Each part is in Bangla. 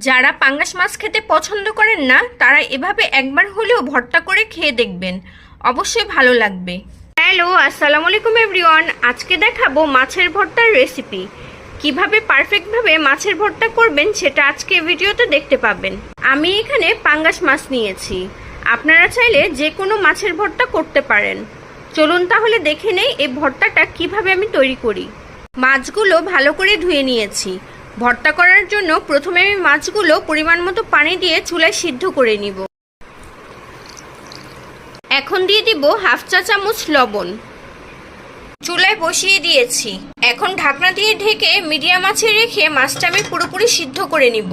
যারা পাঙ্গাস মাছ খেতে পছন্দ করেন না তারা এভাবে একবার হলেও ভর্তা করে খেয়ে দেখবেন, অবশ্যই ভালো লাগবে। হ্যালো, আসসালামু আলাইকুম এভরিওয়ান। আজকে দেখাবো মাছের ভর্তার রেসিপি। কিভাবে পারফেক্টভাবে মাছের ভর্তা করবেন সেটা আজকে ভিডিওতে দেখতে পাবেন। আমি এখানে পাঙ্গাস মাছ নিয়েছি, আপনারা চাইলে যে কোনো মাছের ভর্তা করতে পারেন। চলুন তাহলে দেখে নেই এই ভর্তাটা কিভাবে আমি তৈরি করি। মাছগুলো ভালো করে ধুয়ে নিয়েছি। ভর্তা করার জন্য প্রথমে আমি মাছগুলো পরিমাণ মতো পানি দিয়ে চুলায় সিদ্ধ করে নিব। এখন দিয়ে দিব হাফ চা চামচ লবণ। চুলায় বসিয়ে দিয়েছি। এখন ঢাকনা দিয়ে ঢেকে মিডিয়াম আঁচে রেখে মাছটা আমি পুরোপুরি সিদ্ধ করে নিব।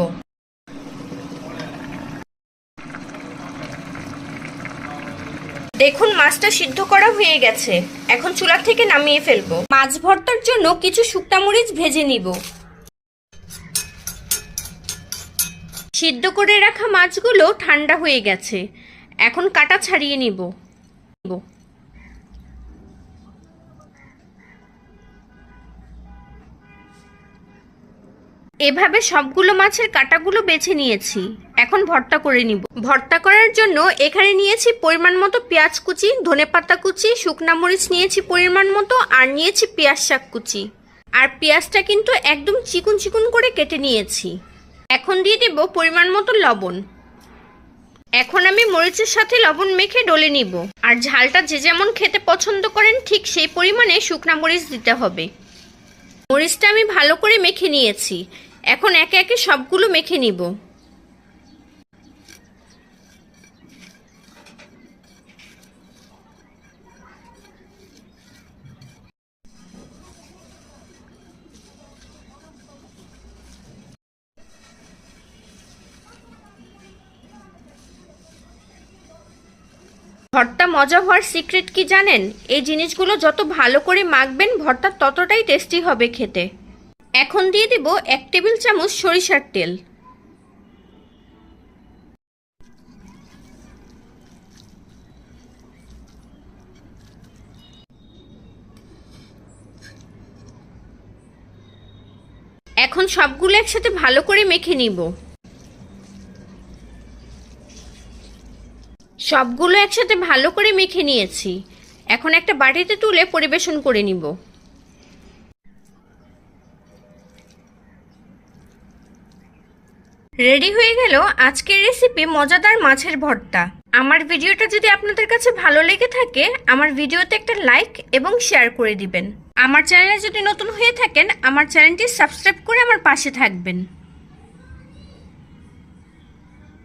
দেখুন মাছটা সিদ্ধ করা হয়ে গেছে। এখন চুলা থেকে নামিয়ে ফেলবো। মাছ ভর্তার জন্য কিছু শুকনা মরিচ ভেজে নিব। সিদ্ধ করে রাখা মাছগুলো ঠান্ডা হয়ে গেছে, এখন কাটা ছাড়িয়ে নিব। এভাবে সবগুলো মাছের কাটাগুলো বেছে নিয়েছি। এখন ভর্তা করে নিব। ভর্তা করার জন্য এখানে নিয়েছি পরিমাণ মতো পেঁয়াজ কুচি, ধনেপাতা কুচি, শুকনা মরিচ নিয়েছি পরিমাণ মতো, আর নিয়েছি পেঁয়াজ শাক কুচি। আর পেঁয়াজটা কিন্তু একদম চিকুন চিকুন করে কেটে নিয়েছি। এখন দিয়ে দেব পরিমাণ মতো লবণ। এখন আমি মরিচের সাথে লবণ মেখে ডলে নিব। আর ঝালটা যে যেমন খেতে পছন্দ করেন ঠিক সেই পরিমাণে শুকনা মরিচ দিতে হবে। মরিচটা আমি ভালো করে মেখে নিয়েছি। এখন একে একে সবগুলো মেখে নিব। ভর্তা মজা হওয়ার সিক্রেট কি জানেন? এই জিনিসগুলো যত ভালো করে মাখবেন ভর্তা ততটাই টেস্টি হবে খেতে। এখন দিয়ে দেব 1 টেবিল চামচ সরিষার তেল। এখন সবগুলো একসাথে ভালো করে মেখে নিব। সবগুলো একসাথে ভালো করে মেখে নিয়েছি। এখন একটা বাটিতে তুলে পরিবেশন করে নিব। রেডি হয়ে গেল আজকের রেসিপি মজাদার মাছের ভর্তা। আমার ভিডিওটা যদি আপনাদের কাছে ভালো লেগে থাকে আমার ভিডিওতে একটা লাইক এবং শেয়ার করে দিবেন। আমার চ্যানেলে যদি নতুন হয়ে থাকেন আমার চ্যানেলটি সাবস্ক্রাইব করে আমার পাশে থাকবেন।